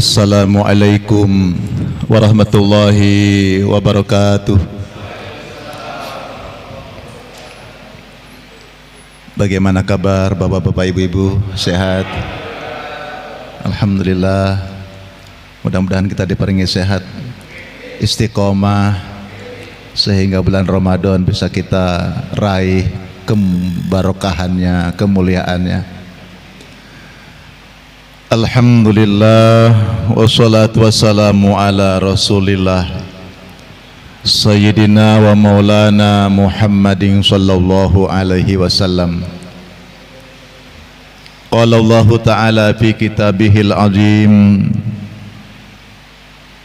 Assalamualaikum warahmatullahi wabarakatuh. Bagaimana kabar bapak-bapak, ibu-ibu? Sehat? Alhamdulillah. Mudah-mudahan kita diparingi sehat, istiqomah, sehingga bulan Ramadan bisa kita raih kebarokahannya, kemuliaannya. Alhamdulillah, wassalatu wassalamu ala rasulillah Sayyidina wa maulana Muhammadin sallallahu alaihi wasallam. Qala Allah ta'ala fi kitabihil azim,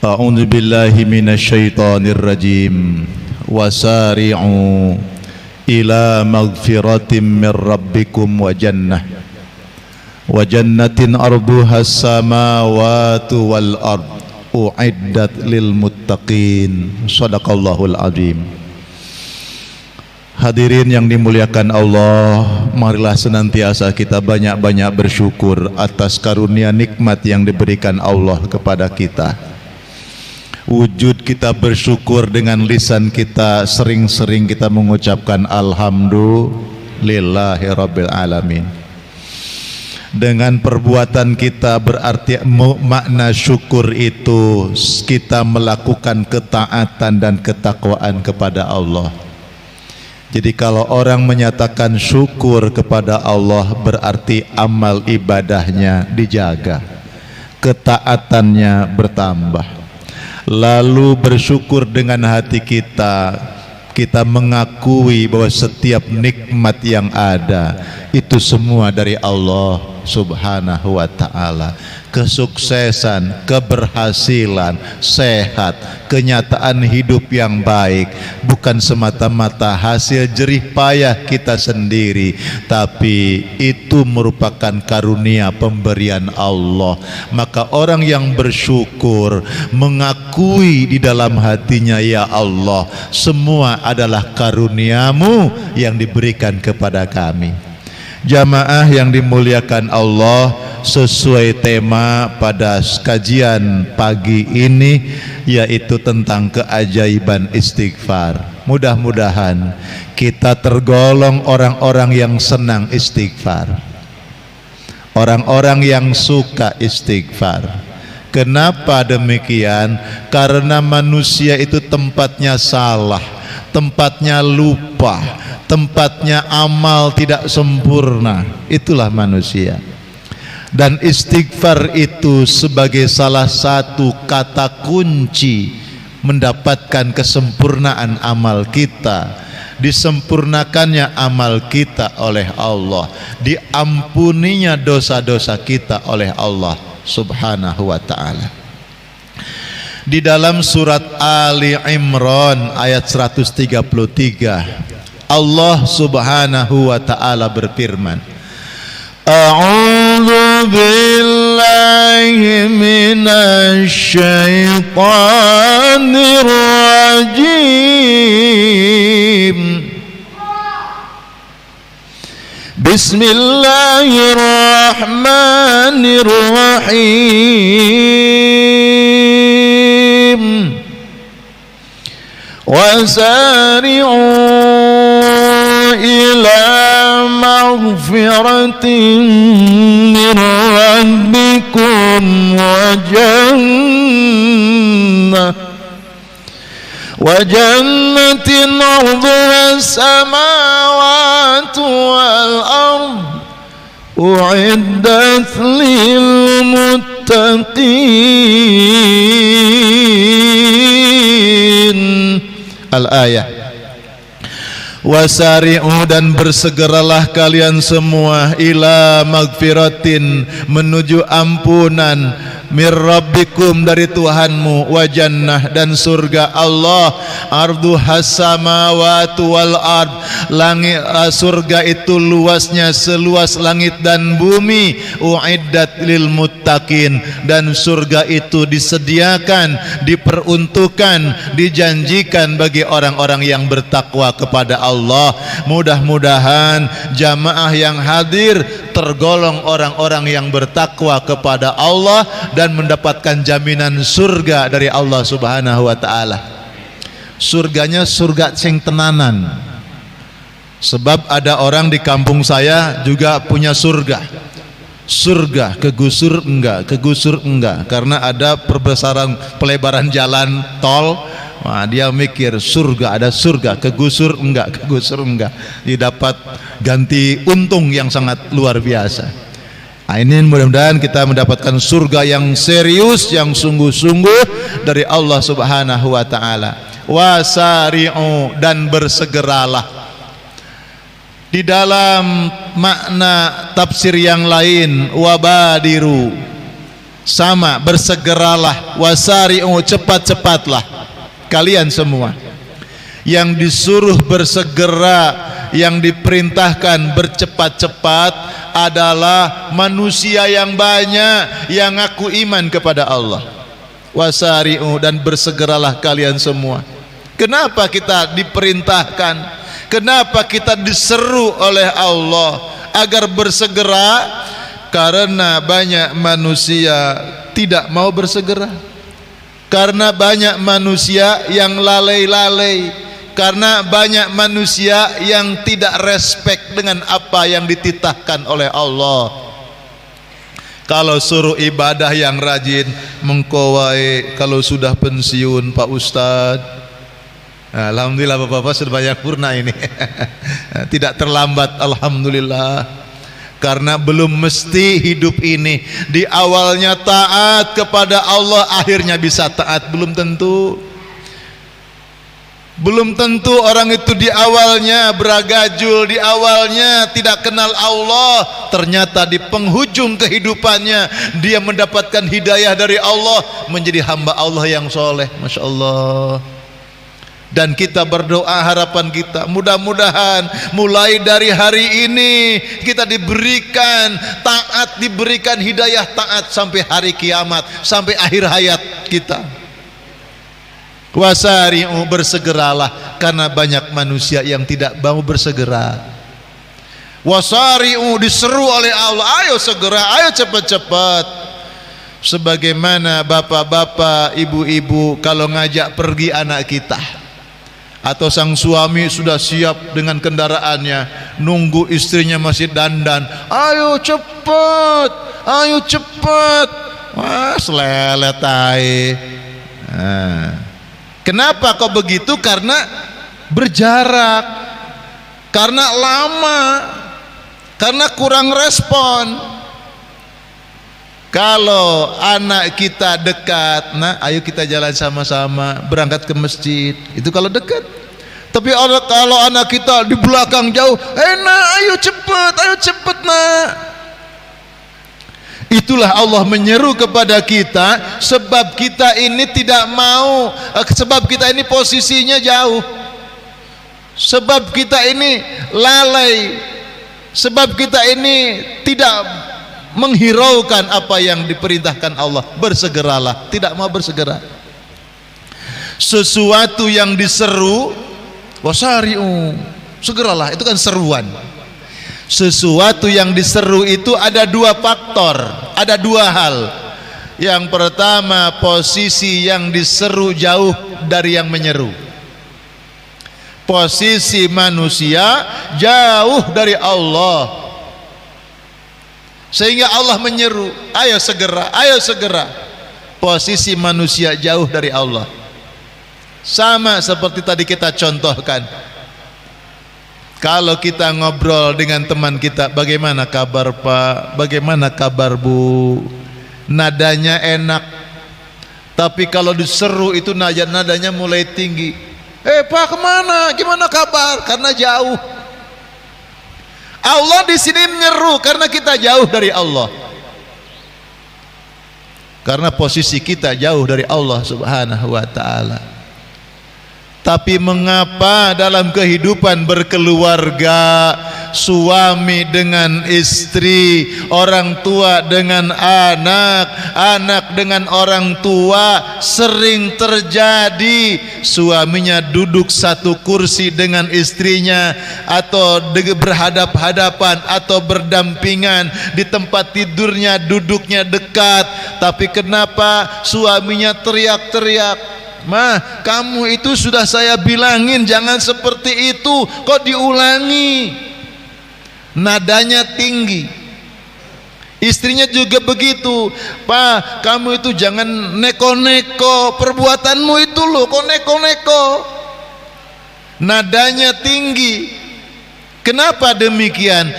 a'udzu billahi minasy syaithanir rajim, wasari'u ila maghfiratin mir rabbikum wa jannatin arduha as-samawati wal ard u'iddat lil muttaqin. Shadaqallahul azim. Hadirin yang dimuliakan Allah, marilah senantiasa kita banyak-banyak bersyukur atas karunia nikmat yang diberikan Allah kepada kita. Wujud kita bersyukur dengan lisan kita, sering-sering kita mengucapkan alhamdulillahi rabbil alamin. Dengan perbuatan kita berarti makna syukur itu kita melakukan ketaatan dan ketakwaan kepada Allah. Jadi kalau orang menyatakan syukur kepada Allah berarti amal ibadahnya dijaga, ketaatannya bertambah. Lalu bersyukur dengan hati kita, kita mengakui bahwa setiap nikmat yang ada itu semua dari Allah Subhanahu wa ta'ala. Kesuksesan, keberhasilan, sehat, kenyataan hidup yang baik bukan semata-mata hasil jerih payah kita sendiri, tapi itu merupakan karunia pemberian Allah. Maka orang yang bersyukur mengakui di dalam hatinya, ya Allah, semua adalah karuniamu yang diberikan kepada kami. Jamaah yang dimuliakan Allah, sesuai tema pada kajian pagi ini, yaitu tentang keajaiban istighfar. Mudah-mudahan kita tergolong orang-orang yang senang istighfar, orang-orang yang suka istighfar. Kenapa demikian? Karena manusia itu tempatnya salah, tempatnya lupa, tempatnya amal tidak sempurna. Itulah manusia. Dan istighfar itu sebagai salah satu kata kunci mendapatkan kesempurnaan amal kita, disempurnakannya amal kita oleh Allah, diampuninya dosa-dosa kita oleh Allah Subhanahu wa ta'ala. Di dalam surat Ali Imran ayat 133, Allah Subhanahu wa ta'ala berfirman, A'udzu billahi minasy syaithanir rajim. Bismillahirrahmanirrahim. Wasari'u ila maghfiratin min rabbikum wa jannatin arduha as-samawati wal ard u'iddat lil muttaqin. Al-ayah. Wasari'u, dan bersegeralah kalian semua ila magfiratin, menuju ampunan, mir rabbikum, dari Tuhanmu, wa jannah, dan surga Allah, arduhas samawati wal ard, langit surga itu luasnya seluas langit dan bumi, uiddat lil muttaqin, dan surga itu disediakan, diperuntukkan, dijanjikan bagi orang-orang yang bertakwa kepada Allah. Mudah-mudahan jamaah yang hadir tergolong orang-orang yang bertakwa kepada Allah dan mendapatkan jaminan surga dari Allah Subhanahu wa taala. Surganya surga sing tenanan. Sebab ada orang di kampung saya juga punya surga. Surga kegusur enggak karena ada pelebaran jalan tol. Nah, dia mikir surga, ada surga, kegusur enggak. Dia dapat ganti untung yang sangat luar biasa. Nah, ini mudah-mudahan kita mendapatkan surga yang serius, yang sungguh-sungguh dari Allah Subhanahu wa taala. Wasari'u, dan bersegeralah. Di dalam makna tafsir yang lain, wabadiru, sama, bersegeralah. Wasari'u, cepat-cepatlah kalian semua. Yang disuruh bersegera, yang diperintahkan bercepat-cepat adalah manusia yang banyak yang ngaku iman kepada Allah. Wasari'u, dan bersegeralah kalian semua. Kenapa kita diperintahkan? Kenapa kita diseru oleh Allah agar bersegera? Karena banyak manusia tidak mau bersegera. Karena banyak manusia yang lalai-lalai. Karena banyak manusia yang tidak respect dengan apa yang dititahkan oleh Allah. Kalau suruh ibadah yang rajin, mengkowai kalau sudah pensiun Pak Ustadz. Alhamdulillah bapak-bapak sudah banyak purna ini. Tidak terlambat, alhamdulillah. Karena belum mesti hidup ini di awalnya taat kepada Allah, akhirnya bisa taat, belum tentu. Belum tentu orang itu di awalnya beragajul, di awalnya tidak kenal Allah, ternyata di penghujung kehidupannya dia mendapatkan hidayah dari Allah, menjadi hamba Allah yang soleh. Masya Allah. Dan kita berdoa, harapan kita mudah-mudahan mulai dari hari ini kita diberikan taat, diberikan hidayah taat sampai hari kiamat, sampai akhir hayat kita. Wasari'u, bersegeralah, karena banyak manusia yang tidak mau bersegera. Wasari'u, diseru oleh Allah, ayo segera, ayo cepat-cepat. Sebagaimana bapak-bapak, ibu-ibu kalau ngajak pergi anak kita, atau sang suami sudah siap dengan kendaraannya, nunggu istrinya masih dandan, ayo cepat, ayo cepat. Wah, selelet tai. Kenapa kok begitu? Karena berjarak, karena lama, karena kurang respon. Kalau anak kita dekat, nah ayo kita jalan sama-sama berangkat ke masjid, itu kalau dekat. Tapi kalau anak kita di belakang jauh, nak ayo cepet nak. Itulah Allah menyeru kepada kita, sebab kita ini tidak mau, sebab kita ini posisinya jauh, sebab kita ini lalai, sebab kita ini tidak menghiraukan apa yang diperintahkan Allah. Bersegeralah, tidak mau bersegera. Sesuatu yang diseru, wasari'u, segeralah, itu kan seruan. Sesuatu yang diseru itu ada dua faktor, ada dua hal. Yang pertama, posisi yang diseru jauh dari yang menyeru. Posisi manusia jauh dari Allah, sehingga Allah menyeru, ayo segera, ayo segera. Posisi manusia jauh dari Allah. Sama seperti tadi kita contohkan, kalau kita ngobrol dengan teman kita, bagaimana kabar Pak, bagaimana kabar Bu, nadanya enak. Tapi kalau diseru itu nadanya mulai tinggi. Pak kemana, gimana kabar? Karena jauh. Allah di sini menyeru karena kita jauh dari Allah, karena posisi kita jauh dari Allah Subhanahu wa ta'ala. Tapi mengapa dalam kehidupan berkeluarga suami dengan istri, orang tua dengan anak, anak dengan orang tua. Sering terjadi suaminya duduk satu kursi dengan istrinya, atau berhadap-hadapan atau berdampingan, di tempat tidurnya duduknya dekat, tapi kenapa suaminya teriak-teriak? "Mah, kamu itu sudah saya bilangin jangan seperti itu, kok diulangi?" Nadanya tinggi. Istrinya juga begitu. "Pak, kamu itu jangan neko-neko, perbuatanmu itu loh kok neko-neko." Nadanya tinggi. Kenapa demikian?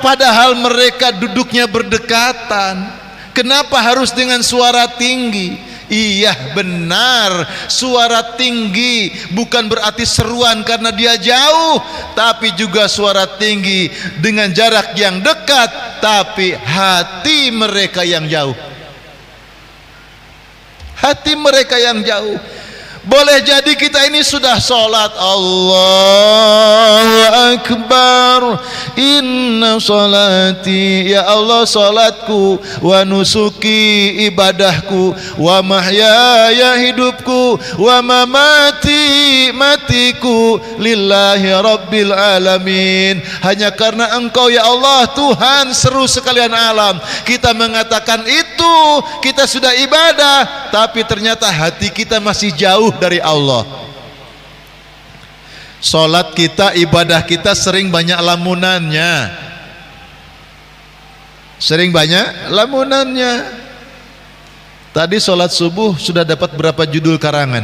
Padahal mereka duduknya berdekatan, kenapa harus dengan suara tinggi? Iya benar, suara tinggi bukan berarti seruan karena dia jauh, tapi juga suara tinggi dengan jarak yang dekat, tapi hati mereka yang jauh. Hati mereka yang jauh. Boleh jadi kita ini sudah sholat, Allahu Akbar, inna sholati, ya Allah sholatku, wa nusuki ibadahku, wa mahyaya hidupku, wa mamati matiku, lillahi rabbil alamin. Hanya karena Engkau ya Allah Tuhan seru sekalian alam. Kita mengatakan itu, kita sudah ibadah, tapi ternyata hati kita masih jauh dari Allah. Salat kita, ibadah kita sering banyak lamunannya. Sering banyak lamunannya. Tadi salat subuh sudah dapat berapa judul karangan?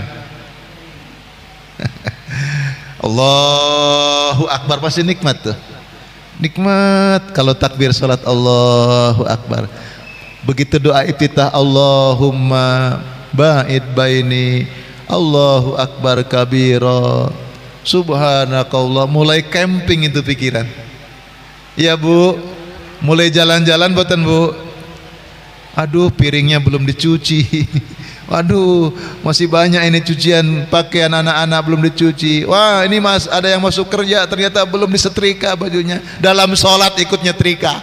Allahu Akbar, pasti nikmat tuh. Nikmat kalau takbir salat Allahu Akbar. Begitu doa iftitah, Allahumma ba'id baini, Allahu Akbar kabira, subhanakallah. Mulai camping itu pikiran. Ya Bu, mulai jalan-jalan boten Bu? Aduh piringnya belum dicuci. Waduh masih banyak ini cucian pakaian anak-anak belum dicuci. Wah ini mas ada yang masuk kerja ternyata belum disetrika bajunya. Dalam sholat ikut nyetrika.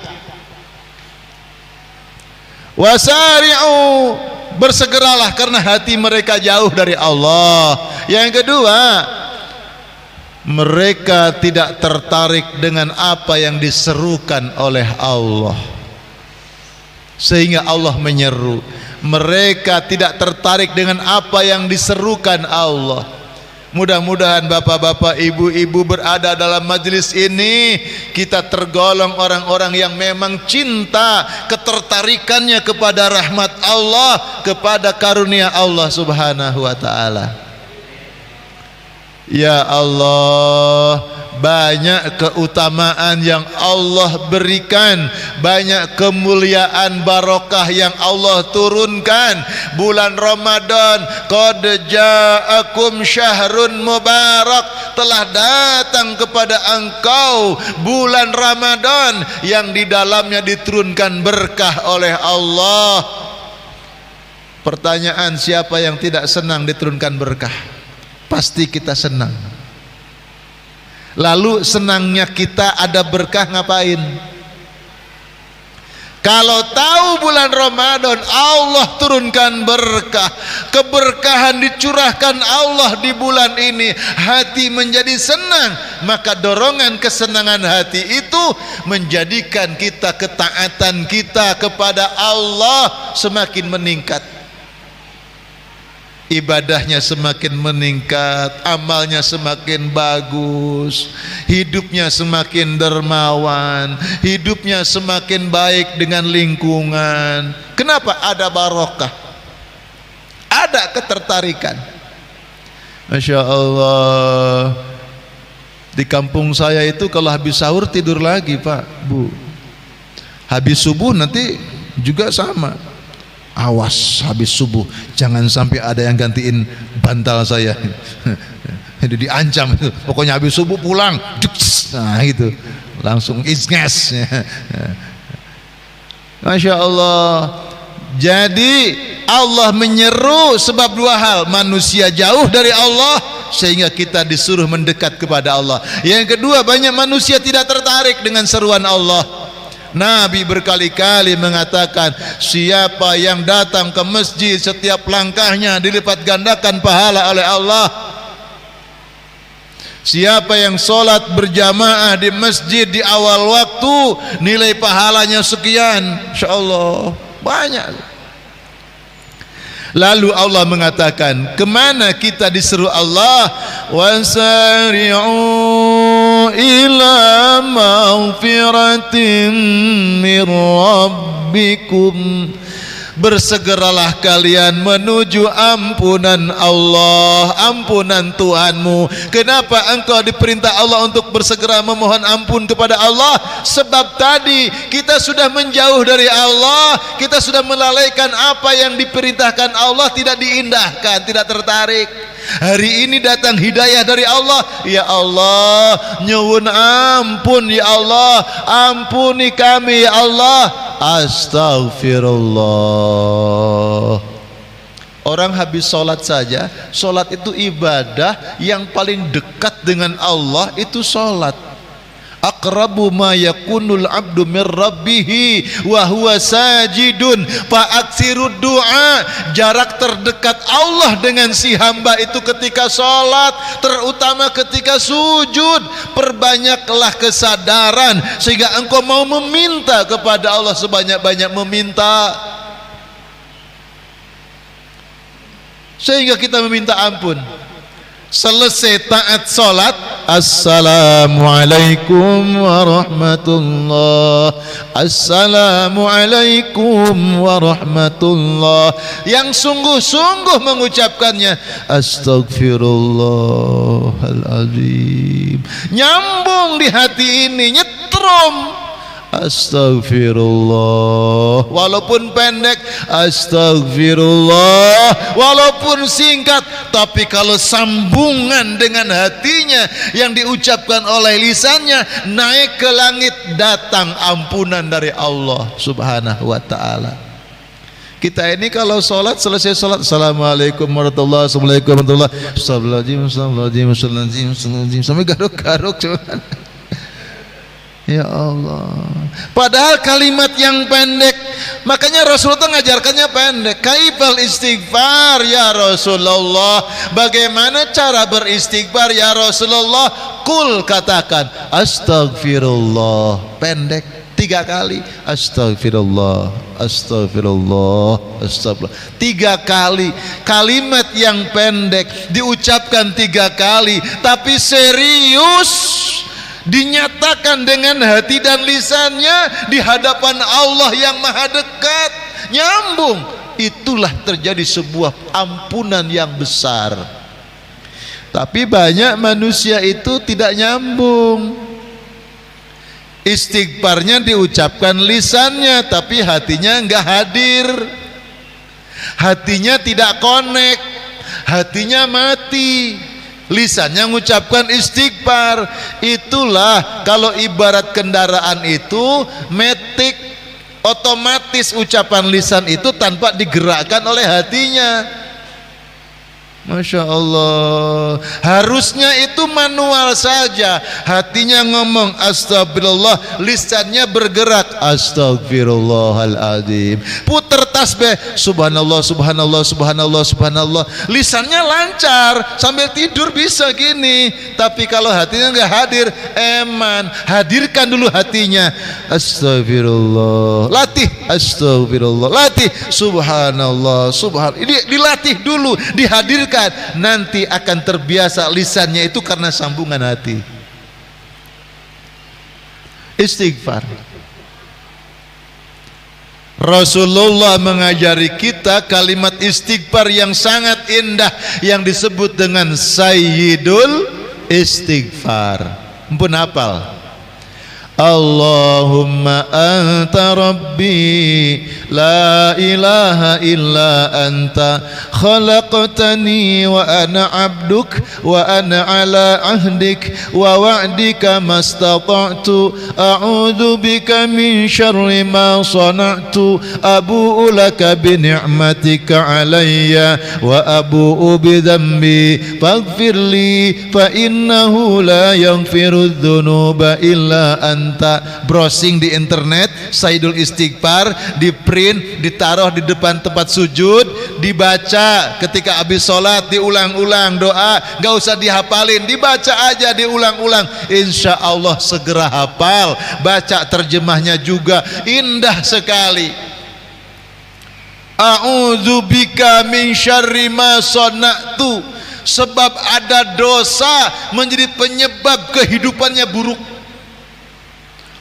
Wasari'u, bersegeralah karena hati mereka jauh dari Allah. Yang kedua, mereka tidak tertarik dengan apa yang diserukan oleh Allah, sehingga Allah menyeru. Mereka tidak tertarik dengan apa yang diserukan Allah. Mudah-mudahan bapak-bapak, ibu-ibu berada dalam majelis ini, kita tergolong orang-orang yang memang cinta, ketertarikannya kepada rahmat Allah, kepada karunia Allah subhanahu wa ta'ala. Ya Allah, banyak keutamaan yang Allah berikan, banyak kemuliaan barokah yang Allah turunkan. Bulan Ramadan, qad ja'akum syahrun mubarak, telah datang kepada engkau bulan Ramadan yang di dalamnya diturunkan berkah oleh Allah. Pertanyaan, siapa yang tidak senang diturunkan berkah? Pasti kita senang. Lalu senangnya kita ada berkah ngapain? Kalau tahu bulan Ramadan Allah turunkan berkah, keberkahan dicurahkan Allah di bulan ini, hati menjadi senang, maka dorongan kesenangan hati itu menjadikan kita, ketaatan kita kepada Allah semakin meningkat. Ibadahnya semakin meningkat, amalnya semakin bagus, hidupnya semakin dermawan, hidupnya semakin baik dengan lingkungan. Kenapa? Ada barokah, ada ketertarikan. Masya Allah. Di kampung saya itu kalau habis sahur tidur lagi Pak Bu. Habis subuh nanti juga sama. Awas habis subuh jangan sampai ada yang gantiin bantal saya. Itu diancam itu. Pokoknya habis subuh pulang. Nah itu langsung isnges. Masya Allah. Jadi Allah menyeru sebab dua hal: manusia jauh dari Allah sehingga kita disuruh mendekat kepada Allah. Yang kedua, banyak manusia tidak tertarik dengan seruan Allah. Nabi berkali-kali mengatakan, siapa yang datang ke masjid setiap langkahnya dilipat gandakan pahala oleh Allah. Siapa yang sholat berjamaah di masjid di awal waktu, nilai pahalanya sekian. InsyaAllah banyak. Lalu Allah mengatakan, kemana kita disuruh Allah? Wasari'u ila maghfiratin min rabbikum, bersegeralah kalian menuju ampunan Allah, ampunan Tuhanmu. Kenapa engkau diperintah Allah untuk bersegera memohon ampun kepada Allah? Sebab tadi kita sudah menjauh dari Allah, kita sudah melalaikan apa yang diperintahkan Allah, tidak diindahkan, tidak tertarik. Hari ini datang hidayah dari Allah. Ya Allah, nyuwun ampun ya Allah, ampuni kami ya Allah. Astaghfirullah. Orang habis sholat saja, sholat itu ibadah yang paling dekat dengan Allah, itu sholat. Aqrabu ma yakunul abdu min rabbih wa huwa sajidun fa aksirud du'a. Jarak terdekat Allah dengan si hamba itu ketika sholat, terutama ketika sujud. Perbanyaklah kesadaran sehingga engkau mau meminta kepada Allah sebanyak-banyak meminta, sehingga kita meminta ampun. Selesai taat solat, Assalamualaikum warahmatullah, Assalamualaikum warahmatullah. Yang sungguh-sungguh mengucapkannya, Astagfirullahaladzim. Nyambung di hati ini, nyetrum. Astagfirullah, walaupun pendek, astagfirullah, walaupun singkat, tapi kalau sambungan dengan hatinya yang diucapkan oleh lisannya, naik ke langit, datang ampunan dari Allah subhanahu wa ta'ala. Kita ini kalau sholat, selesai sholat, Assalamualaikum warahmatullahi wabarakatuh, Astagfirullahaladzim, sampai garuk-garuk cuman. Ya Allah, padahal kalimat yang pendek. Makanya Rasulullah ngajarkannya pendek. Kaifal istighfar ya Rasulullah, bagaimana cara beristighfar ya Rasulullah? Kul, katakan astagfirullah, pendek 3 kali. Astagfirullah, astagfirullah, astagfirullah, 3 kali. Kalimat yang pendek diucapkan 3 kali, tapi serius, dinyatakan dengan hati dan lisannya di hadapan Allah yang maha dekat, nyambung. Itulah terjadi sebuah ampunan yang besar. Tapi banyak manusia itu tidak nyambung. Istighfarnya diucapkan lisannya, tapi hatinya enggak hadir. Hatinya tidak connect, hatinya mati. Lisannya mengucapkan istighfar. Itulah kalau ibarat kendaraan itu metik, otomatis ucapan lisan itu tanpa digerakkan oleh hatinya. Masya Allah, harusnya itu manual saja. Hatinya ngomong astagfirullah, lisannya bergerak astagfirullahaladzim. Puter tasbih subhanallah, subhanallah, subhanallah, subhanallah. Lisannya lancar, sambil tidur bisa gini. Tapi kalau hatinya nggak hadir, eman. Hadirkan dulu hatinya. Astagfirullah, latih astagfirullah, latih subhanallah, subhanallah. Ini dilatih dulu, dihadirkan. Nanti akan terbiasa lisannya itu karena sambungan hati. Istighfar. Rasulullah mengajari kita kalimat istighfar yang sangat indah yang disebut dengan Sayyidul Istighfar. Ampun hafal. Allahumma anta rabbi la ilaha illa anta khalaqtani wa ana abduk wa ana ala ahdik wa wa'dika mastata'tu a'udzu bika min syarri ma sana'tu abu'u laka bi ni'matika alayya wa abu'u bi dhanbi faghfir li fa innahu la yaghfiru dzunuba illa anta. Browsing di internet Sayyidul Istighfar, di print, ditaruh di depan tempat sujud, dibaca ketika habis sholat, diulang-ulang doa, gak usah dihafalin, dibaca aja, diulang-ulang, insya Allah segera hafal. Baca terjemahnya juga indah sekali. A'udzubika min syarri ma sana'tu, sebab ada dosa menjadi penyebab kehidupannya buruk.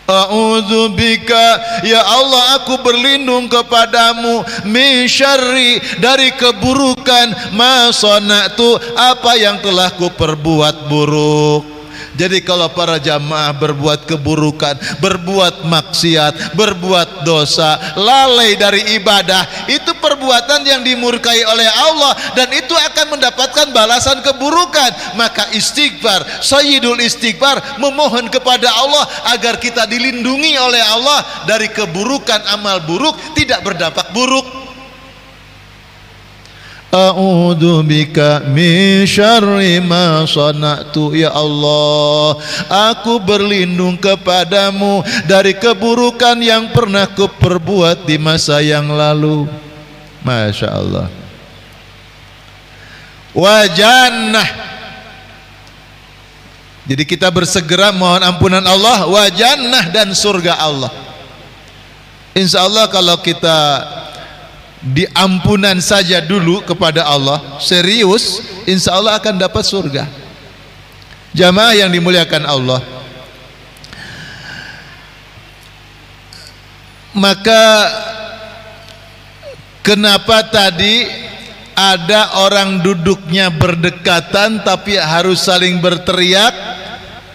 A'udzubika, ya Allah aku berlindung kepadamu, min syarri, dari keburukan, ma sana'tu, apa yang telah ku perbuat buruk. Jadi kalau para jamaah berbuat keburukan, berbuat maksiat, berbuat dosa, lalai dari ibadah, itu perbuatan yang dimurkai oleh Allah dan itu akan mendapatkan balasan keburukan. Maka istighfar, Sayyidul Istighfar, memohon kepada Allah agar kita dilindungi oleh Allah dari keburukan, amal buruk tidak berdampak buruk. A'udzu bika min syarri ma sana'tu, ya Allah aku berlindung kepadamu dari keburukan yang pernah kuperbuat di masa yang lalu. Masya Allah. Wa jannah, jadi kita bersegera mohon ampunan Allah, wa jannah, dan surga Allah. Insya Allah kalau kita di ampunan saja dulu kepada Allah, serius, insya Allah akan dapat surga. Jamaah yang dimuliakan Allah, maka kenapa tadi ada orang duduknya berdekatan tapi harus saling berteriak?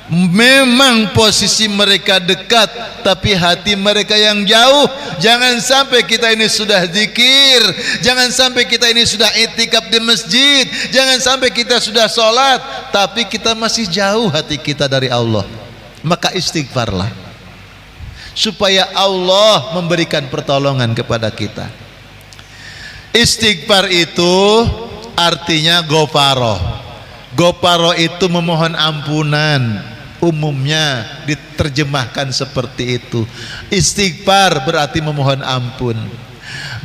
Memang posisi mereka dekat tapi hati mereka yang jauh. Jangan sampai kita ini sudah zikir, jangan sampai kita ini sudah i'tikaf di masjid, jangan sampai kita sudah sholat tapi kita masih jauh hati kita dari Allah. Maka istighfarlah supaya Allah memberikan pertolongan kepada kita. Istighfar itu artinya ghafaroh. Ghafaroh itu memohon ampunan. Umumnya diterjemahkan seperti itu. Istighfar berarti memohon ampun.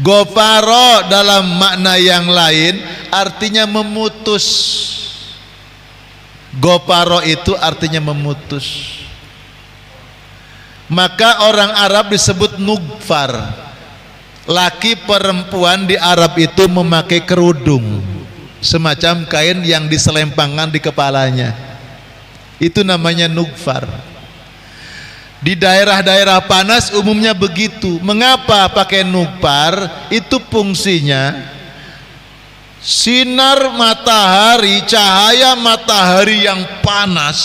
Ghafara dalam makna yang lain artinya memutus. Ghafara itu artinya memutus. Maka orang Arab disebut nugfar. Laki perempuan di Arab itu memakai kerudung, semacam kain yang diselempangkan di kepalanya. Itu namanya nugfar. Di daerah-daerah panas umumnya begitu. Mengapa pakai nugfar? Itu fungsinya sinar matahari, cahaya matahari yang panas,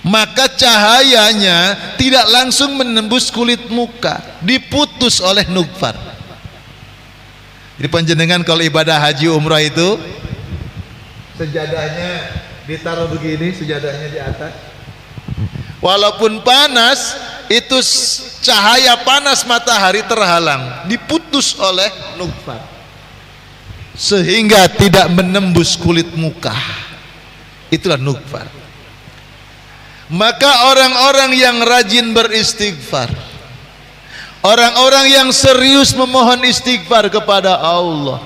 maka cahayanya tidak langsung menembus kulit muka, diputus oleh nugfar. Jadi panjenengan kalau ibadah haji umrah itu sejadahnya ditaruh begini, sejadahnya di atas. Walaupun panas, itu cahaya panas matahari terhalang, diputus oleh nugfar, sehingga tidak menembus kulit muka. Itulah nugfar. Maka orang-orang yang rajin beristighfar, orang-orang yang serius memohon istighfar kepada Allah,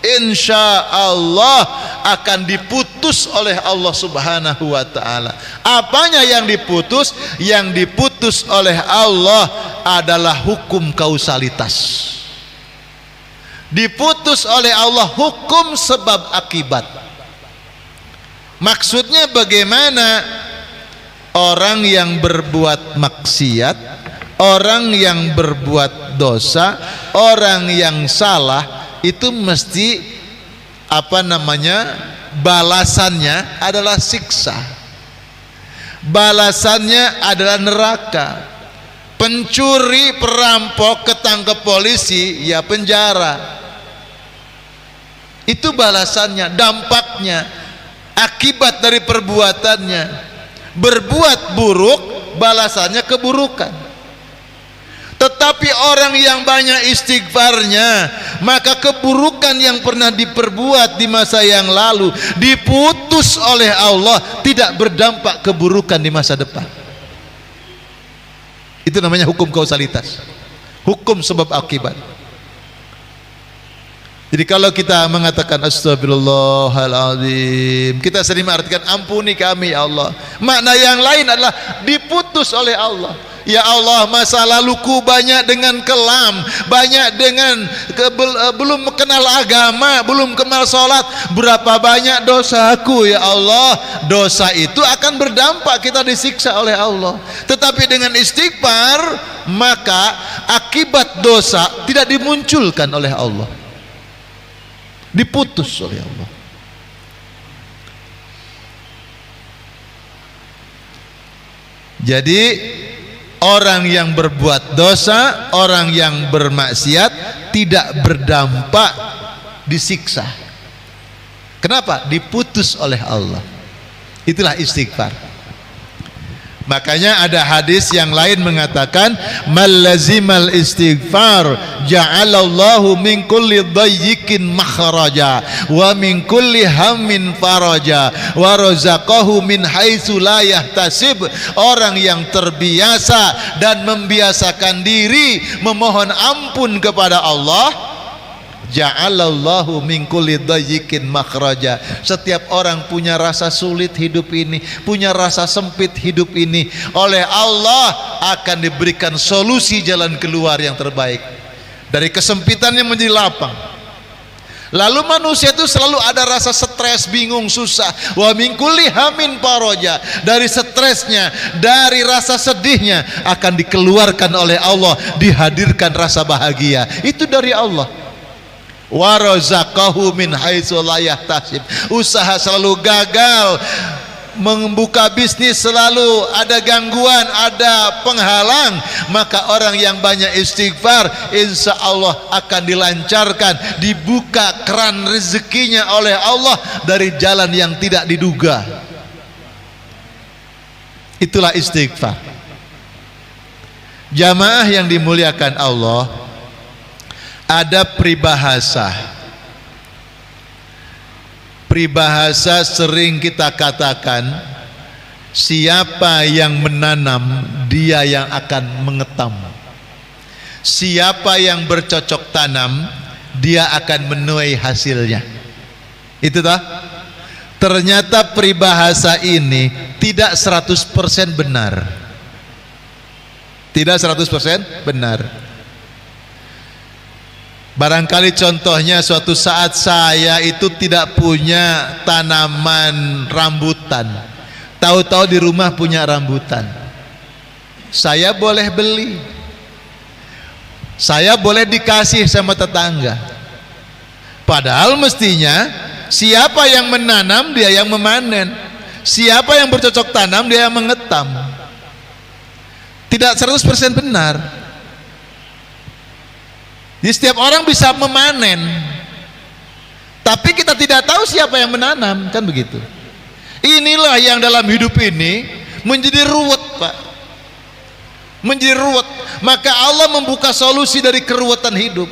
insya Allah akan diputus oleh Allah Subhanahu wa ta'ala. Apanya yang diputus? Yang diputus oleh Allah adalah hukum kausalitas. Diputus oleh Allah hukum sebab akibat. Maksudnya bagaimana? Orang yang berbuat maksiat, orang yang berbuat dosa, orang yang salah, itu mesti balasannya adalah siksa. balasannya adalah neraka. Pencuri, perampok ketangkep polisi, ya penjara. Itu balasannya, dampaknya, akibat dari perbuatannya. Berbuat buruk, balasannya keburukan. Tetapi orang yang banyak istighfarnya, maka keburukan yang pernah diperbuat di masa yang lalu diputus oleh Allah, tidak berdampak keburukan di masa depan. Itu namanya hukum kausalitas, hukum sebab akibat. Jadi kalau kita mengatakan astagfirullahaladzim, kita sering mengartikan ampuni kami ya Allah. Makna yang lain adalah diputus oleh Allah. Ya Allah, masa laluku banyak dengan kelam, banyak dengan belum kenal agama, belum kenal sholat. Berapa banyak dosaku ya Allah. Dosa itu akan berdampak kita disiksa oleh Allah. Tetapi dengan istighfar, maka akibat dosa tidak dimunculkan oleh Allah, diputus oleh Allah. Jadi orang yang berbuat dosa, orang yang bermaksiat tidak berdampak disiksa. Kenapa? Diputus oleh Allah. Itulah istighfar. Makanya ada hadis yang lain mengatakan mallazimal istighfar ja'alallahu min kulli dayyikin makhraja wa min kulli hammin faraja wa razaqahu min haitsu la yahtasib. Orang yang terbiasa dan membiasakan diri memohon ampun kepada Allah, ja'alallahu min kulli dayyikin makhraja. Setiap orang punya rasa sulit hidup ini, punya rasa sempit hidup ini, oleh Allah akan diberikan solusi jalan keluar yang terbaik dari kesempitannya menjadi lapang. Lalu manusia itu selalu ada rasa stres, bingung, susah. Wa min kulli hamin faraja. Dari stresnya, dari rasa sedihnya akan dikeluarkan oleh Allah, dihadirkan rasa bahagia. Itu dari Allah. Wa razaqahu min haitsu la yahtasib. Usaha selalu gagal, membuka bisnis selalu ada gangguan, ada penghalang, maka orang yang banyak istighfar insya Allah akan dilancarkan, dibuka keran rezekinya oleh Allah dari jalan yang tidak diduga. Itulah istighfar. Jamaah yang dimuliakan Allah, ada peribahasa sering kita katakan, siapa yang menanam dia yang akan mengetam, siapa yang bercocok tanam dia akan menuai hasilnya. Itu toh. Ternyata peribahasa ini tidak 100% benar. Tidak 100% benar. Barangkali contohnya suatu saat saya itu tidak punya tanaman rambutan, tahu-tahu di rumah punya rambutan. Saya boleh beli, saya boleh dikasih sama tetangga. Padahal mestinya siapa yang menanam dia yang memanen, siapa yang bercocok tanam dia yang mengetam. Tidak 100% benar. Jadi setiap orang bisa memanen, tapi kita tidak tahu siapa yang menanam, kan begitu. Inilah yang dalam hidup ini menjadi ruwet, Pak. Menjadi ruwet. Maka Allah membuka solusi dari keruwetan hidup.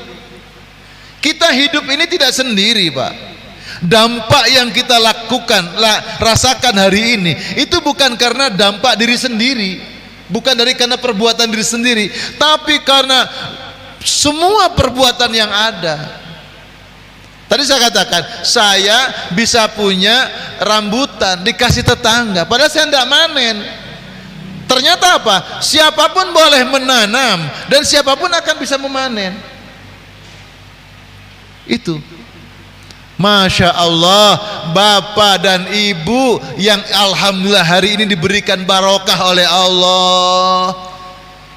Kita hidup ini tidak sendiri, Pak. Dampak yang kita lakukan, rasakan hari ini, itu bukan karena dampak diri sendiri, bukan karena perbuatan diri sendiri, tapi karena semua perbuatan yang ada. Tadi saya katakan, saya bisa punya rambutan dikasih tetangga, padahal saya tidak manen. Ternyata apa? Siapapun boleh menanam dan siapapun akan bisa memanen. Itu. Masya Allah, bapak dan ibu yang alhamdulillah hari ini diberikan barokah oleh Allah.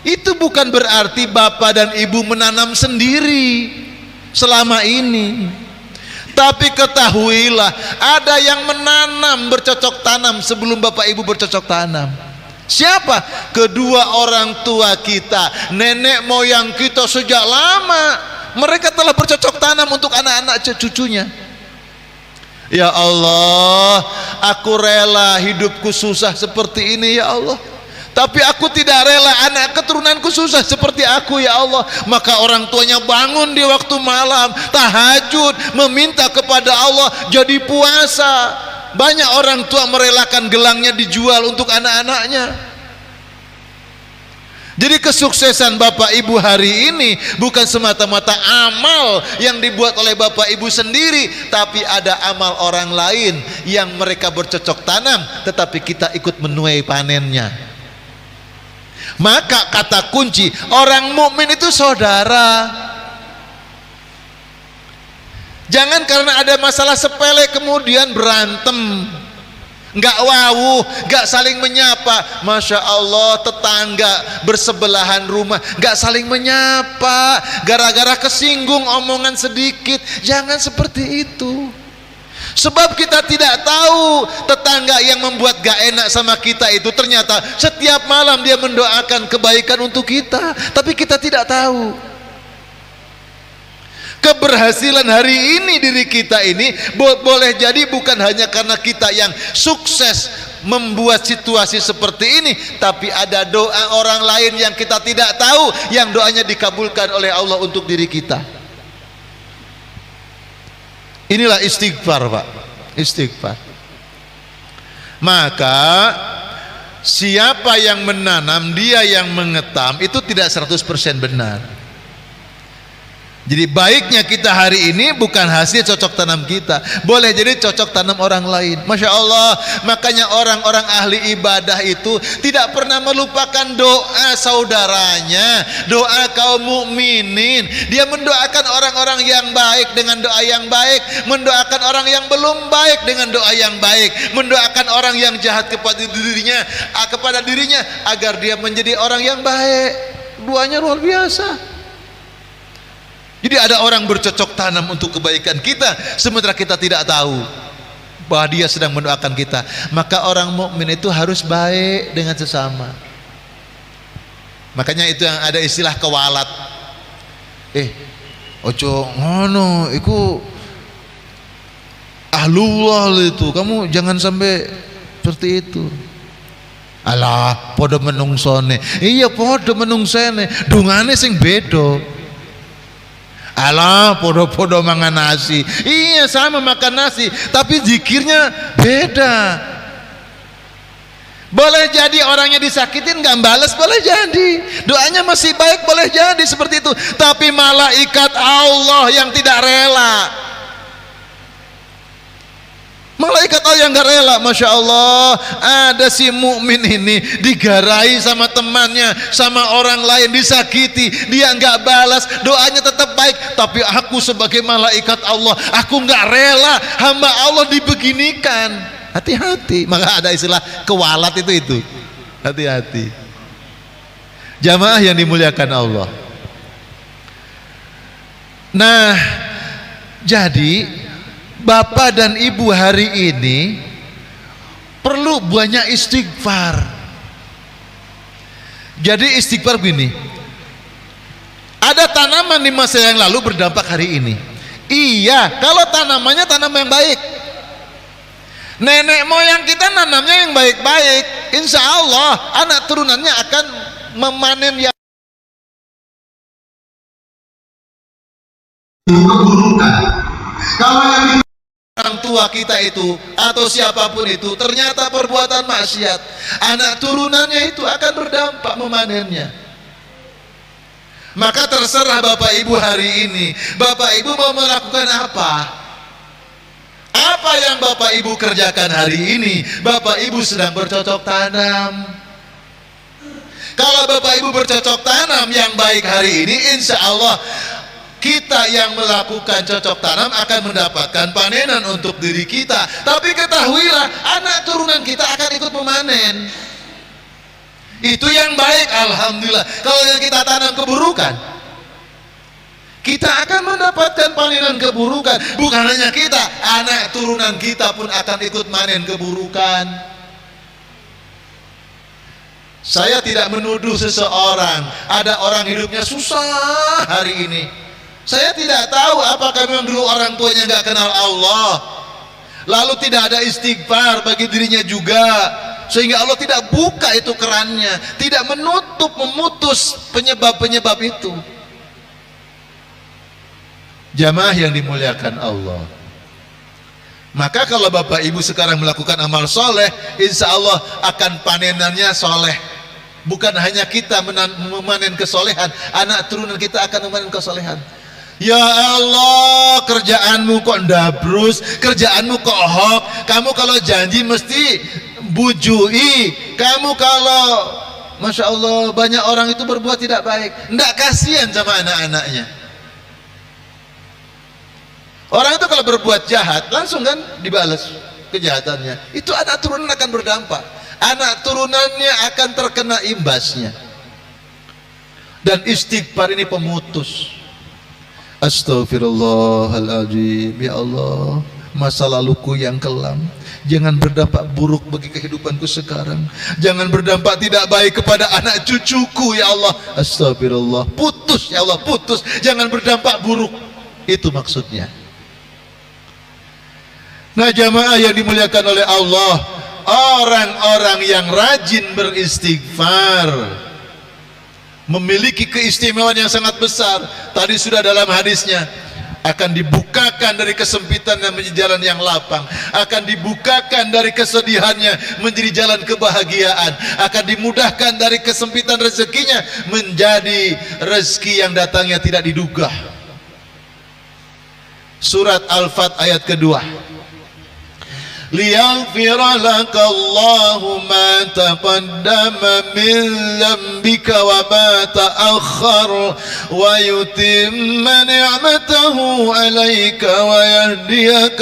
Itu bukan berarti bapak dan ibu menanam sendiri selama ini, Tapi ketahuilah, ada yang menanam, bercocok tanam sebelum Bapak Ibu bercocok tanam. Siapa? Kedua orang tua kita, nenek moyang kita sejak lama. Mereka telah bercocok tanam untuk anak-anak cucunya. Ya Allah, aku rela hidupku susah seperti ini ya Allah, tapi aku tidak rela anak keturunanku susah seperti aku ya Allah. Maka orang tuanya bangun di waktu malam, tahajud, meminta kepada Allah, jadi puasa. Banyak orang tua merelakan gelangnya dijual untuk anak-anaknya. Jadi kesuksesan Bapak Ibu hari ini bukan semata-mata amal yang dibuat oleh Bapak Ibu sendiri, tapi ada amal orang lain yang mereka bercocok tanam, tetapi kita ikut menuai panennya. Maka kata kunci, orang mukmin itu saudara. Jangan karena ada masalah sepele kemudian berantem, nggak wawuh, nggak saling menyapa. Masya Allah, tetangga bersebelahan rumah nggak saling menyapa gara-gara kesinggung omongan sedikit. Jangan seperti itu. Sebab kita tidak tahu tetangga yang membuat gak enak sama kita itu ternyata setiap malam dia mendoakan kebaikan untuk kita, tapi kita tidak tahu. Keberhasilan hari ini diri kita ini boleh jadi bukan hanya karena kita yang sukses membuat situasi seperti ini, tapi ada doa orang lain yang kita tidak tahu, yang doanya dikabulkan oleh Allah untuk diri kita. Inilah istighfar, Pak, istighfar. Maka siapa yang menanam, dia yang mengetam, itu tidak 100% benar. Jadi baiknya kita hari ini bukan hasil cocok tanam kita, boleh jadi cocok tanam orang lain. Masya Allah, makanya orang-orang ahli ibadah itu tidak pernah melupakan doa saudaranya, doa kaum mukminin. Dia mendoakan orang-orang yang baik dengan doa yang baik, mendoakan orang yang belum baik dengan doa yang baik, mendoakan orang yang jahat kepada dirinya agar dia menjadi orang yang baik. Doanya luar biasa. Jadi ada orang bercocok tanam untuk kebaikan kita, sementara kita tidak tahu bahwa dia sedang mendoakan kita. Maka orang mukmin itu harus baik dengan sesama. Makanya itu yang ada istilah kewalat. Ojo ngono, iku ahlullah itu. Kamu jangan sampai seperti itu. Alah, podo menungsone. Iya, podo menungsone. Dungane sing beda. Alah, podo-podo makan nasi. Iya, sama makan nasi, tapi zikirnya beda. Boleh jadi orangnya disakitin nggak balas, boleh jadi doanya masih baik, boleh jadi seperti itu. Tapi malaikat Allah yang tidak rela, malaikat Allah yang gak rela. Masya Allah, ada si mukmin ini digarai sama temannya, sama orang lain, disakiti, dia gak balas, doanya tetap baik. Tapi aku sebagai malaikat Allah, aku gak rela hamba Allah dibeginikan. Hati-hati. Maka ada istilah kewalat itu. Hati-hati. Jamaah yang dimuliakan Allah. Nah, jadi Bapak dan Ibu hari ini perlu banyak istighfar. Jadi istighfar begini, ada tanaman di masa yang lalu berdampak hari ini. Iya, kalau tanamannya tanam yang baik. Nenek moyang kita nanamnya yang baik-baik, insya Allah anak turunannya akan memanen yang keburukan. Kalau yang orang tua kita itu atau siapapun itu ternyata perbuatan maksiat, anak turunannya itu akan berdampak memanennya. Maka terserah Bapak Ibu hari ini, Bapak Ibu mau melakukan apa? Apa yang Bapak Ibu kerjakan hari ini? Bapak Ibu sedang bercocok tanam. Kalau Bapak Ibu bercocok tanam yang baik hari ini, insya Allah kita yang melakukan cocok tanam akan mendapatkan panenan untuk diri kita. Tapi ketahuilah, anak turunan kita akan ikut memanen. Itu yang baik, alhamdulillah. Kalau yang kita tanam keburukan, Kita akan mendapatkan panenan keburukan. Bukan hanya kita, anak turunan kita pun akan ikut manen keburukan. Saya tidak menuduh seseorang, ada orang hidupnya susah hari ini. Saya tidak tahu apakah memang dulu orang tuanya nggak kenal Allah, lalu tidak ada istighfar bagi dirinya juga, sehingga Allah tidak buka itu kerannya, tidak menutup, memutus penyebab-penyebab itu. Jamaah yang dimuliakan Allah, maka kalau bapak ibu sekarang melakukan amal soleh, insya Allah akan panenannya soleh. Bukan hanya kita memanen kesolehan, anak turunan kita akan memanen kesolehan. Ya Allah, kerjaanmu kok ndabrus, kerjaanmu kok hoax, kamu kalau janji mesti bujui, kamu kalau Masya Allah banyak orang itu berbuat tidak baik, ndak kasihan sama anak-anaknya. Orang itu kalau berbuat jahat langsung kan dibalas kejahatannya. Itu anak turunan akan berdampak. Anak turunannya akan terkena imbasnya. Dan istighfar ini pemutus. Astaghfirullahaladzim. Ya Allah, masa laluku yang kelam jangan berdampak buruk bagi kehidupanku sekarang. Jangan berdampak tidak baik kepada anak cucuku ya Allah. Astagfirullah. Putus ya Allah, putus. Jangan berdampak buruk. Itu maksudnya. Nah jamaah yang dimuliakan oleh Allah, orang-orang yang rajin beristighfar memiliki keistimewaan yang sangat besar. Tadi sudah dalam hadisnya, akan dibukakan dari kesempitannya menjadi jalan yang lapang, akan dibukakan dari kesedihannya menjadi jalan kebahagiaan, akan dimudahkan dari kesempitan rezekinya menjadi rezeki yang datangnya tidak diduga. Surat Al-Fat ayat kedua. ليغفر لك الله ما تقدم من ذنبك وما تأخر ويتم نعمته عليك ويهديك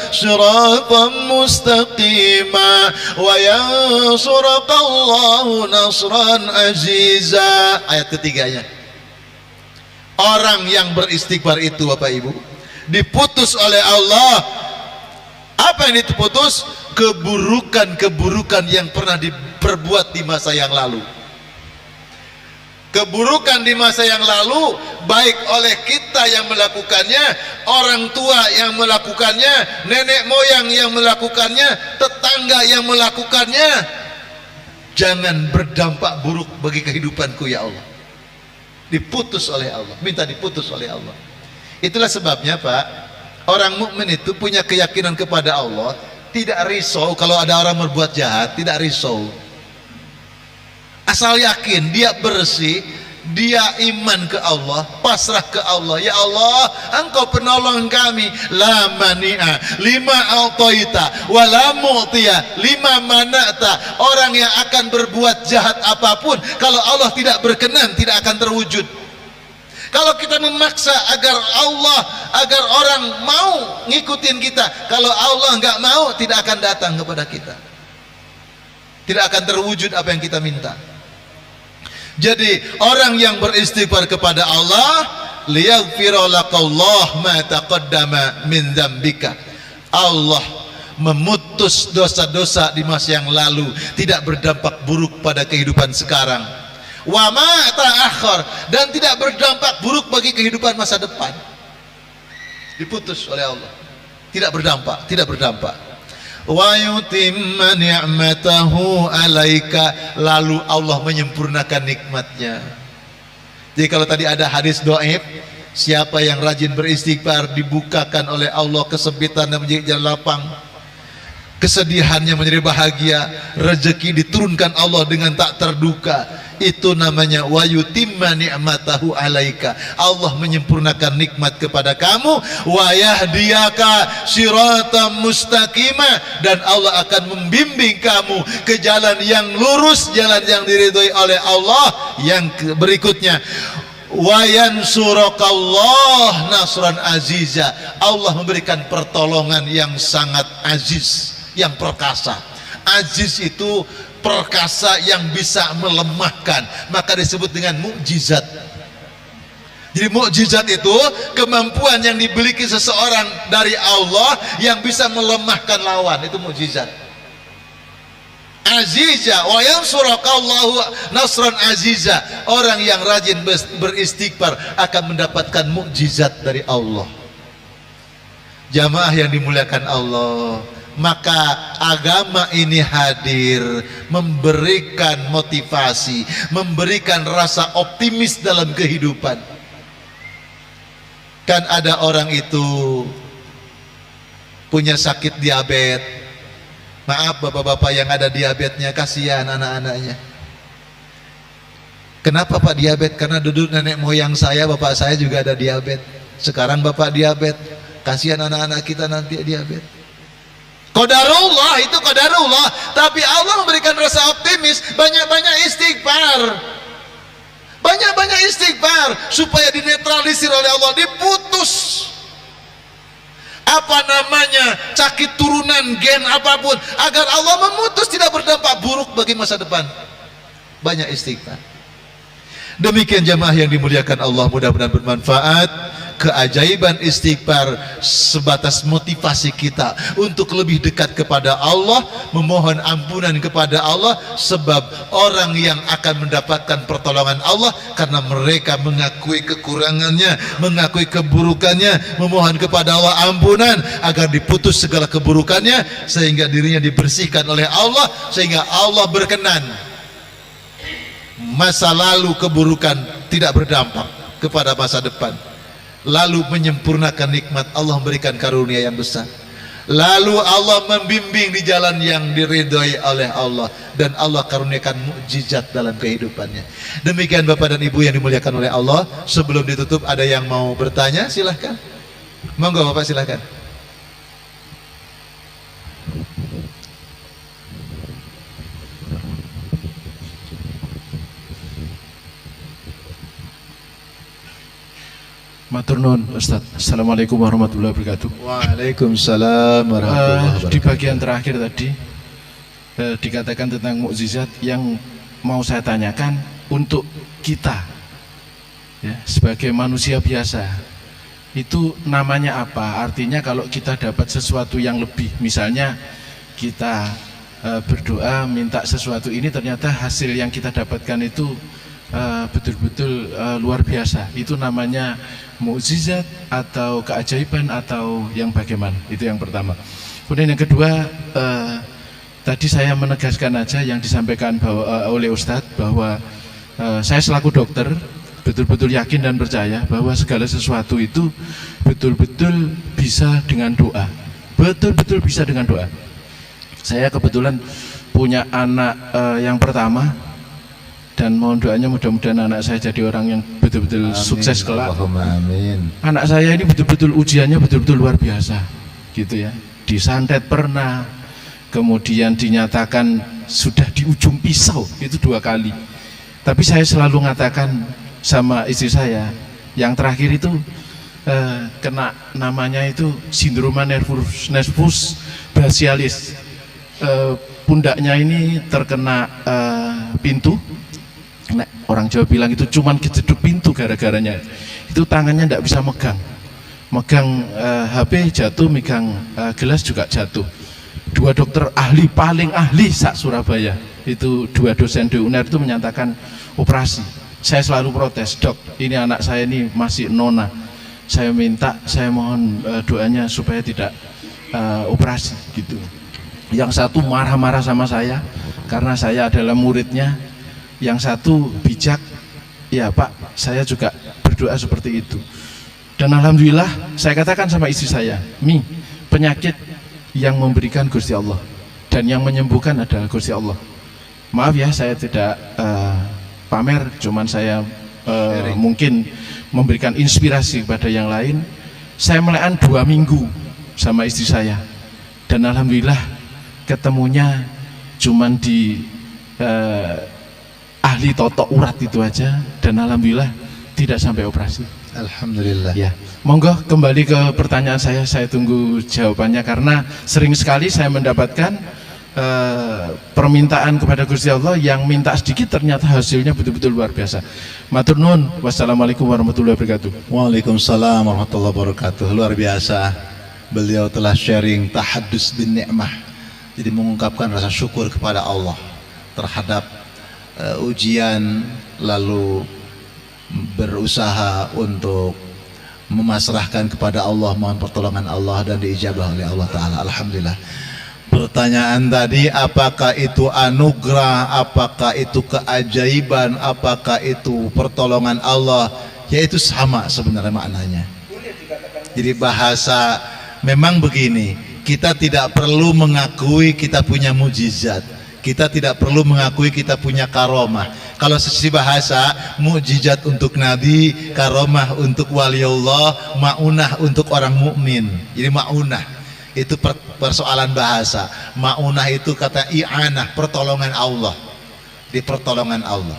صراطا مستقيما وينصرك الله نصرا عزيزا. Ayat ketiganya, orang yang beristighfar itu Bapak Ibu diputus oleh Allah. Apa yang diputus? Keburukan-keburukan yang pernah diperbuat di masa yang lalu. Keburukan di masa yang lalu, baik oleh kita yang melakukannya, orang tua yang melakukannya, nenek moyang yang melakukannya, tetangga yang melakukannya, jangan berdampak buruk bagi kehidupanku ya Allah. Diputus oleh Allah, minta diputus oleh Allah. Itulah sebabnya Pak, orang mukmin itu punya keyakinan kepada Allah, tidak risau kalau ada orang berbuat jahat, tidak risau. Asal yakin dia bersih, dia iman ke Allah, pasrah ke Allah. Ya Allah, Engkau penolong kami. La mani'a lima a'taita wa la mu'tiya lima mana'ta. Orang yang akan berbuat jahat apapun, kalau Allah tidak berkenan, tidak akan terwujud. Kalau kita memaksa agar orang mau ngikutin kita, kalau Allah nggak mau, tidak akan datang kepada kita, tidak akan terwujud apa yang kita minta. Jadi orang yang beristighfar kepada Allah, liyaghfira lakallah ma taqaddama min dzambika. Allah memutus dosa-dosa di masa yang lalu, tidak berdampak buruk pada kehidupan sekarang. Wa ma ta'akhkhar, dan tidak berdampak buruk bagi kehidupan masa depan. Diputus oleh Allah, tidak berdampak, tidak berdampak. Wa yutimma ni'matahu 'alaika, lalu Allah menyempurnakan nikmatnya. Jadi kalau tadi ada hadis dhaif, siapa yang rajin beristighfar dibukakan oleh Allah kesempitan dan menjadi jalan lapang, kesedihannya menjadi bahagia, rezeki diturunkan Allah dengan tak terduga. Itu namanya wa yutimma ni'matahu 'alaika. Allah menyempurnakan nikmat kepada kamu, wa yahdiyaka siratan mustaqima, dan Allah akan membimbing kamu ke jalan yang lurus, jalan yang diridhoi oleh Allah. Yang berikutnya, wa yansurukallah nasran aziza. Allah memberikan pertolongan yang sangat aziz, yang perkasa. Aziz itu perkasa yang bisa melemahkan, maka disebut dengan mukjizat. Jadi mukjizat itu kemampuan yang dimiliki seseorang dari Allah yang bisa melemahkan lawan, itu mukjizat. Aziza wa yansurakallahu nasran aziza. Orang yang rajin beristighfar akan mendapatkan mukjizat dari Allah. Jamaah yang dimuliakan Allah, maka agama ini hadir memberikan motivasi, memberikan rasa optimis dalam kehidupan. Kan ada orang itu punya sakit diabetes. Maaf bapak-bapak yang ada diabetesnya, kasihan anak-anaknya. Kenapa Pak diabetes? Karena dulu nenek moyang saya, bapak saya juga ada diabetes. Sekarang bapak diabetes, kasihan anak-anak kita nanti diabetes. Qadarullah, itu qadarullah. Tapi Allah memberikan rasa optimis. Banyak-banyak istighfar, banyak-banyak istighfar supaya dinetralisir oleh Allah, diputus apa namanya sakit turunan gen apapun, agar Allah memutus, tidak berdampak buruk bagi masa depan. Banyak istighfar. Demikian jamaah yang dimuliakan Allah, mudah-mudahan bermanfaat. Keajaiban istighfar sebatas motivasi kita untuk lebih dekat kepada Allah, memohon ampunan kepada Allah, sebab orang yang akan mendapatkan pertolongan Allah karena mereka mengakui kekurangannya, mengakui keburukannya, memohon kepada Allah ampunan agar diputus segala keburukannya, sehingga dirinya dibersihkan oleh Allah, sehingga Allah berkenan masa lalu keburukan tidak berdampak kepada masa depan. Lalu menyempurnakan nikmat Allah, memberikan karunia yang besar. Lalu Allah membimbing di jalan yang diridhoi oleh Allah, dan Allah karuniakan mukjizat dalam kehidupannya. Demikian Bapak dan Ibu yang dimuliakan oleh Allah. Sebelum ditutup, ada yang mau bertanya? Silahkan. Monggo Bapak, silahkan. Matur nuwun Ustaz. Assalamualaikum warahmatullahi wabarakatuh. Waalaikumsalam warahmatullahi wabarakatuh. Di bagian terakhir tadi dikatakan tentang mukjizat, yang mau saya tanyakan untuk kita ya, sebagai manusia biasa, itu namanya apa? Artinya kalau kita dapat sesuatu yang lebih, misalnya kita berdoa minta sesuatu ini, ternyata hasil yang kita dapatkan itu betul-betul luar biasa, itu namanya mukjizat atau keajaiban atau yang bagaimana? Itu yang pertama. Kemudian yang kedua, tadi saya menegaskan aja yang disampaikan oleh Ustadz, bahwa saya selaku dokter betul-betul yakin dan percaya bahwa segala sesuatu itu betul-betul bisa dengan doa, betul-betul bisa dengan doa. Saya kebetulan punya anak yang pertama, dan mohon doanya mudah-mudahan anak saya jadi orang yang betul-betul sukses kelak. Amin. Anak saya ini betul-betul ujiannya betul-betul luar biasa, gitu ya. Disantet pernah, kemudian dinyatakan sudah di ujung pisau, itu 2 kali. Tapi saya selalu mengatakan sama istri saya, yang terakhir itu kena namanya itu sindroma nervus basialis. Pundaknya ini terkena pintu. Nah, orang Jawa bilang itu cuman kejeduk pintu gara-garanya. Itu tangannya tidak bisa megang HP jatuh, megang gelas juga jatuh. 2 dokter ahli, paling ahli sak Surabaya, itu 2 dosen di UNER itu menyatakan operasi. Saya selalu protes, dok, ini anak saya ini masih nona, saya minta, saya mohon doanya supaya tidak operasi, gitu. Yang satu marah-marah sama saya karena saya adalah muridnya. Yang satu bijak, ya Pak, saya juga berdoa seperti itu. Dan alhamdulillah, saya katakan sama istri saya, Mi, penyakit yang memberikan Gusti Allah, dan yang menyembuhkan adalah Gusti Allah. Maaf ya, saya tidak pamer, cuman saya mungkin memberikan inspirasi kepada yang lain. Saya melekan 2 minggu sama istri saya, dan alhamdulillah ketemunya cuman di ahli totok urat itu aja, dan alhamdulillah tidak sampai operasi. Alhamdulillah. Ya, monggo kembali ke pertanyaan saya tunggu jawabannya, karena sering sekali saya mendapatkan permintaan kepada Gusti Allah, yang minta sedikit ternyata hasilnya betul-betul luar biasa. Matur nuwun. Wassalamualaikum warahmatullahi wabarakatuh. Waalaikumsalam warahmatullahi wabarakatuh. Luar biasa, beliau telah sharing tahaddus bin ni'mah, jadi mengungkapkan rasa syukur kepada Allah terhadap ujian, lalu berusaha untuk memasrahkan kepada Allah, mohon pertolongan Allah dan diijabah oleh Allah Ta'ala. Alhamdulillah. Pertanyaan tadi, apakah itu anugerah, apakah itu keajaiban, apakah itu pertolongan Allah? Ya itu sama sebenarnya maknanya. Jadi bahasa memang begini, kita tidak perlu mengakui kita punya mujizat, kita tidak perlu mengakui kita punya karomah. Kalau sisi bahasa, mujizat untuk Nabi, karomah untuk waliullah, maunah untuk orang mukmin. Jadi maunah itu persoalan bahasa. Maunah itu kata i'anah, pertolongan Allah. Di pertolongan Allah.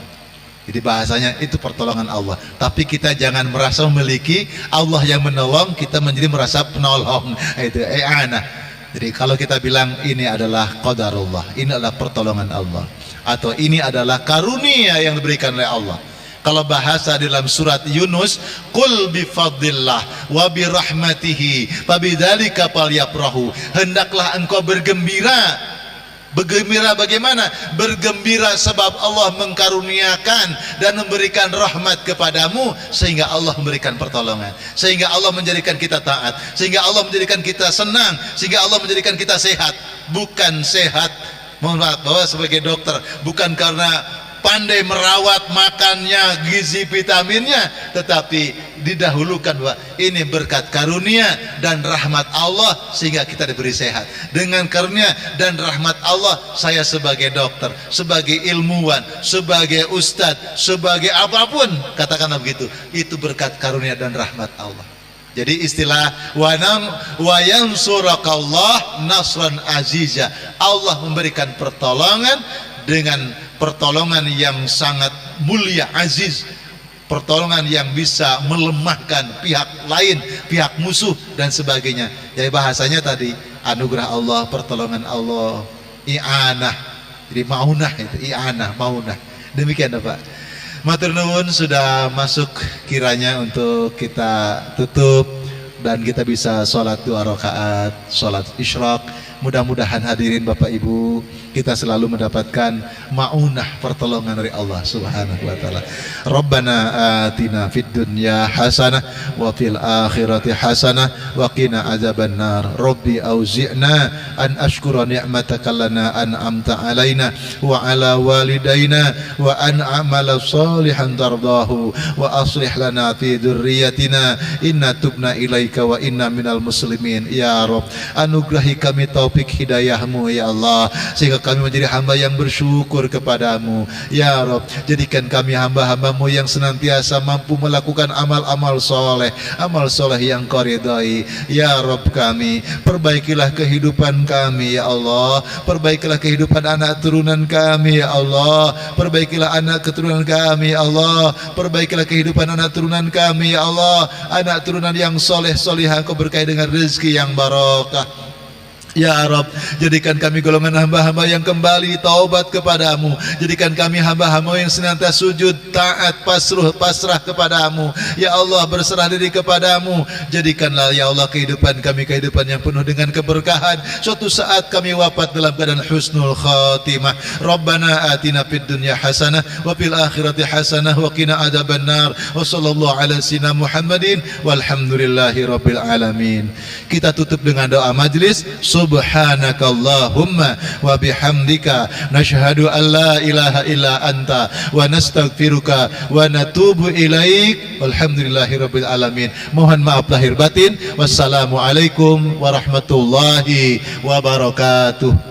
Jadi bahasanya itu pertolongan Allah. Tapi kita jangan merasa memiliki Allah yang menolong, kita menjadi merasa penolong. Itu i'anah. Jadi kalau kita bilang ini adalah qadarullah, ini adalah pertolongan Allah, atau ini adalah karunia yang diberikan oleh Allah. Kalau bahasa dalam surat Yunus, qul bi fadlillah wa bi rahmatihi fabidzalika falyafrahu. Hendaklah engkau bergembira. Bergembira bagaimana? Bergembira sebab Allah mengkaruniakan dan memberikan rahmat kepadamu, sehingga Allah memberikan pertolongan, sehingga Allah menjadikan kita taat, sehingga Allah menjadikan kita senang, sehingga Allah menjadikan kita sehat. Bukan sehat, mohon maaf bahwa sebagai dokter, bukan karena pandai merawat makannya, gizi vitaminnya, tetapi didahulukan bahwa ini berkat karunia dan rahmat Allah sehingga kita diberi sehat. Dengan karunia dan rahmat Allah, saya sebagai dokter, sebagai ilmuwan, sebagai ustadz, sebagai apapun, katakanlah begitu, itu berkat karunia dan rahmat Allah. Jadi istilah wa yansurakallah nasran aziza, Allah memberikan pertolongan dengan pertolongan yang sangat mulia, aziz, pertolongan yang bisa melemahkan pihak lain, pihak musuh dan sebagainya. Jadi bahasanya tadi anugerah Allah, pertolongan Allah, i'anah. Jadi maunah itu, i'anah, maunah. Demikian Pak. Matur nuwun, sudah masuk kiranya untuk kita tutup dan kita bisa sholat 2 rakaat, sholat isyraq. Mudah-mudahan hadirin Bapak Ibu, kita selalu mendapatkan maunah, pertolongan dari Allah Subhanahu wa taala. Rabbana atina fid dunya hasanah wa fil akhirati hasanah wa qina adzabannar. Rabbi auzi'na an ashkura ni'mataka lana an'amta alaina wa ala walidaina wa an a'mala salihan tardahu wa aslih lana fi dzurriyyatina inna tubna ilaika wa inna minal muslimin. Ya Rabb, anugerahi kami taufik hidayahmu ya Allah, sehingga kami menjadi hamba yang bersyukur kepadamu ya Rabb. Jadikan kami hamba-hambamu yang senantiasa mampu melakukan amal-amal soleh, amal soleh yang kau ridhai ya Rabb. Kami perbaikilah kehidupan kami ya Allah, perbaikilah kehidupan anak turunan kami ya Allah, perbaikilah anak keturunan kami ya Allah, perbaikilah kehidupan anak turunan kami ya Allah, anak turunan yang soleh solihah, kau berkahi dengan rezeki yang barokah ya Rabb. Jadikan kami golongan hamba-hamba yang kembali taubat kepadamu. Jadikan kami hamba-hamba yang senantiasa sujud, taat, pasrah kepadamu ya Allah, berserah diri kepadamu. Jadikanlah ya Allah kehidupan kami kehidupan yang penuh dengan keberkahan. Suatu saat kami wafat dalam keadaan husnul khatimah. Rabbana atina fid dunya hasanah wa fil akhirati hasanah wa qina adzabannar. Wa sallallahu ala sayyidina Muhammadin walhamdulillahi rabbil alamin. Kita tutup dengan doa majlis. Subhanakallahumma wa bihamdika nashhadu an la ilaha illa anta wa nastaghfiruka wa natubu ilaik. Walhamdulillahi rabbil alamin. Mohon maaf lahir batin. Wassalamualaikum warahmatullahi wabarakatuh.